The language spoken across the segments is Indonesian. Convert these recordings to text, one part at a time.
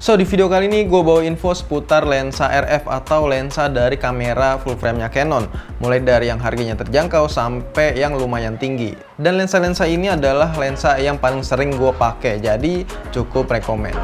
So, di video kali ini gue bawa info seputar lensa RF atau lensa dari kamera full frame-nya Canon. Mulai dari yang harganya terjangkau sampai yang lumayan tinggi. Dan lensa-lensa ini adalah lensa yang paling sering gue pakai, jadi cukup rekomen.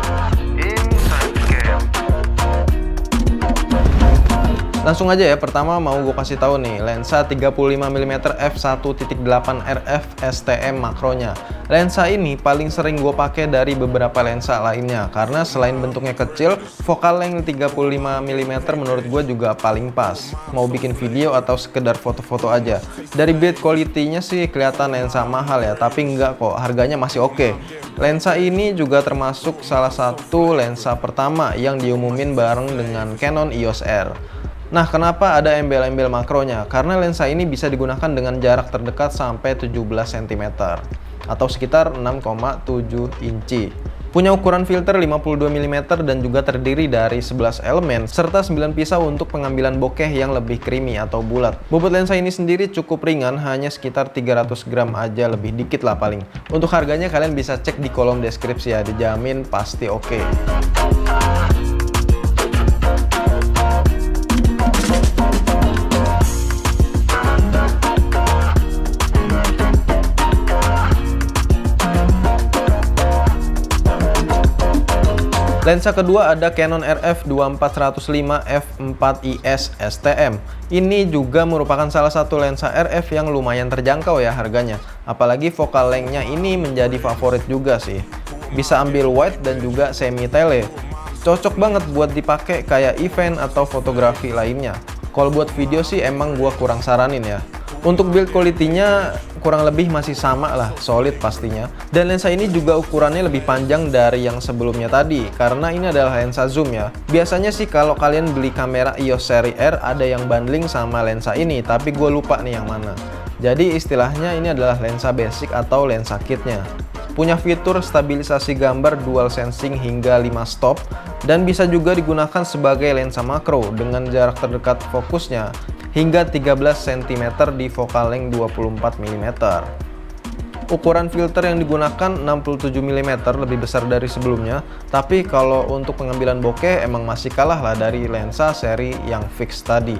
Langsung aja ya, pertama mau gue kasih tahu nih, lensa 35mm f1.8 RF STM makronya. Lensa ini paling sering gue pakai dari beberapa lensa lainnya, karena selain bentuknya kecil, focal length 35mm menurut gue juga paling pas. Mau bikin video atau sekedar foto-foto aja. Dari build quality-nya sih kelihatan lensa mahal ya, tapi enggak kok, harganya masih oke. Lensa ini juga termasuk salah satu lensa pertama yang diumumin bareng dengan Canon EOS R. Nah, kenapa ada embel-embel makronya? Karena lensa ini bisa digunakan dengan jarak terdekat sampai 17 cm atau sekitar 6,7 inci. Punya ukuran filter 52mm dan juga terdiri dari 11 elemen serta 9 pisau untuk pengambilan bokeh yang lebih creamy atau bulat. Bobot lensa ini sendiri cukup ringan, hanya sekitar 300 gram aja, lebih dikit lah paling. Untuk harganya kalian bisa cek di kolom deskripsi ya, dijamin pasti oke. Lensa kedua ada Canon RF 2405 f4IS STM. Ini juga merupakan salah satu lensa RF yang lumayan terjangkau ya harganya. Apalagi focal length-nya ini menjadi favorit juga sih. Bisa ambil wide dan juga semi tele. Cocok banget buat dipakai kayak event atau fotografi lainnya. Kalau buat video sih emang gua kurang saranin ya. Untuk build quality-nya kurang lebih masih sama lah, solid pastinya. Dan lensa ini juga ukurannya lebih panjang dari yang sebelumnya tadi, karena ini adalah lensa zoom ya. Biasanya sih kalau kalian beli kamera EOS seri R ada yang bundling sama lensa ini, tapi gue lupa nih yang mana. Jadi istilahnya ini adalah lensa basic atau lensa kitnya. Punya fitur stabilisasi gambar dual sensing hingga 5 stop, dan bisa juga digunakan sebagai lensa makro dengan jarak terdekat fokusnya hingga 13 cm di focal length 24mm. Ukuran filter yang digunakan 67mm, lebih besar dari sebelumnya, tapi kalau untuk pengambilan bokeh emang masih kalah lah dari lensa seri yang fix tadi.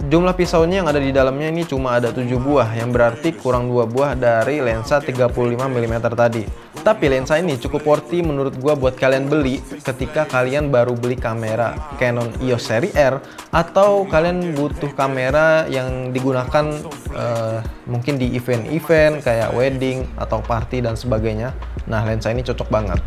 Jumlah pisaunya yang ada di dalamnya ini cuma ada 7 buah, yang berarti kurang 2 buah dari lensa 35mm tadi. Tapi lensa ini cukup worthy menurut gua buat kalian beli ketika kalian baru beli kamera Canon EOS seri R, atau kalian butuh kamera yang digunakan mungkin di event-event kayak wedding atau party dan sebagainya. Nah, lensa ini cocok banget.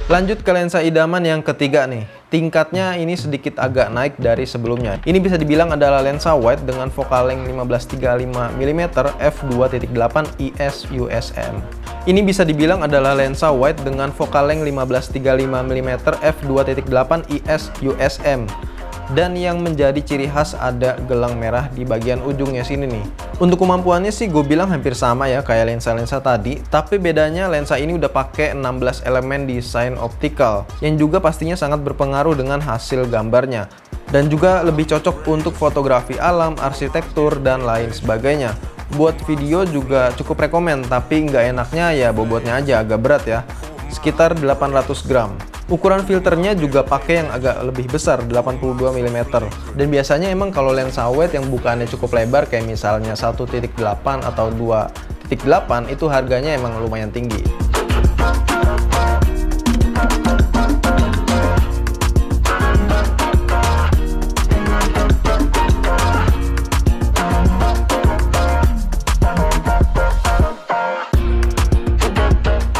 Lanjut ke lensa idaman yang ketiga nih. Tingkatnya ini sedikit agak naik dari sebelumnya. Ini bisa dibilang adalah lensa wide dengan focal length 1535mm f2.8 IS USM. Ini bisa dibilang adalah lensa wide dengan focal length 1535mm f2.8 IS USM. Dan yang menjadi ciri khas ada gelang merah di bagian ujungnya sini nih. Untuk kemampuannya sih gue bilang hampir sama ya kayak lensa-lensa tadi, tapi bedanya lensa ini udah pakai 16 elemen desain optikal yang juga pastinya sangat berpengaruh dengan hasil gambarnya, dan juga lebih cocok untuk fotografi alam, arsitektur, dan lain sebagainya. Buat video juga cukup rekomen, tapi nggak enaknya ya bobotnya aja agak berat ya, sekitar 800 gram. Ukuran filternya juga pakai yang agak lebih besar, 82mm. Dan biasanya emang kalau lensa wide yang bukannya cukup lebar kayak misalnya 1.8 atau 2.8 itu harganya emang lumayan tinggi.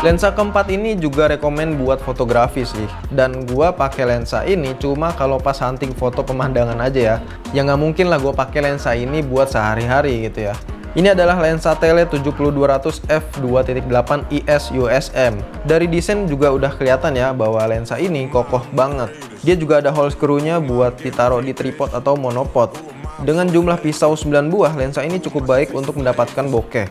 Lensa keempat ini juga rekomen buat fotografi sih, dan gua pakai lensa ini cuma kalau pas hunting foto pemandangan aja ya. Ya nggak mungkin lah gua pakai lensa ini buat sehari-hari gitu ya. Ini adalah lensa tele 7200 f2.8 IS USM. Dari desain juga udah kelihatan ya bahwa lensa ini kokoh banget. Dia juga ada hole screw-nya buat ditaruh di tripod atau monopod. Dengan jumlah pisau 9 buah, lensa ini cukup baik untuk mendapatkan bokeh.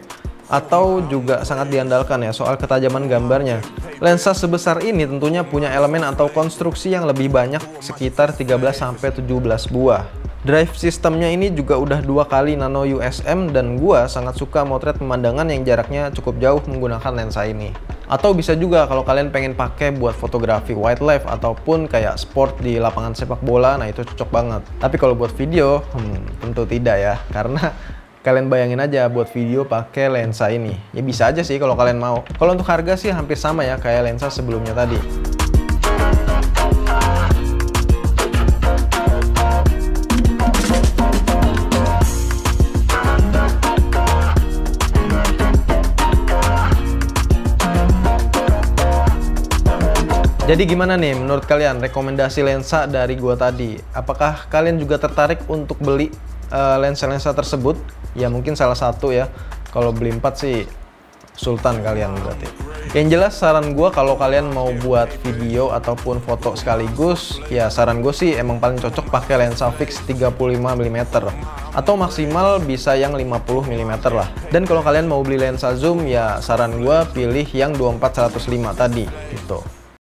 atau juga sangat diandalkan ya soal ketajaman gambarnya. Lensa sebesar ini tentunya punya elemen atau konstruksi yang lebih banyak, sekitar 13-17 buah. Drive sistemnya ini juga udah 2 kali nano USM, dan gua sangat suka motret pemandangan yang jaraknya cukup jauh menggunakan lensa ini. Atau bisa juga kalau kalian pengen pakai buat fotografi wildlife ataupun kayak sport di lapangan sepak bola, nah itu cocok banget. Tapi kalau buat video, tentu tidak ya, karena kalian bayangin aja buat video pakai lensa ini. Ya bisa aja sih kalau kalian mau. Kalau untuk harga sih hampir sama ya kayak lensa sebelumnya tadi. Jadi gimana nih menurut kalian rekomendasi lensa dari gua tadi? Apakah kalian juga tertarik untuk beli lensa-lensa tersebut? Ya mungkin salah satu ya. Kalau beli 4 sih sultan kalian berarti. Yang jelas saran gua kalau kalian mau buat video ataupun foto sekaligus, ya saran gue sih emang paling cocok pakai lensa fix 35 mm atau maksimal bisa yang 50 mm lah. Dan kalau kalian mau beli lensa zoom, ya saran gua pilih yang 24-105 tadi gitu.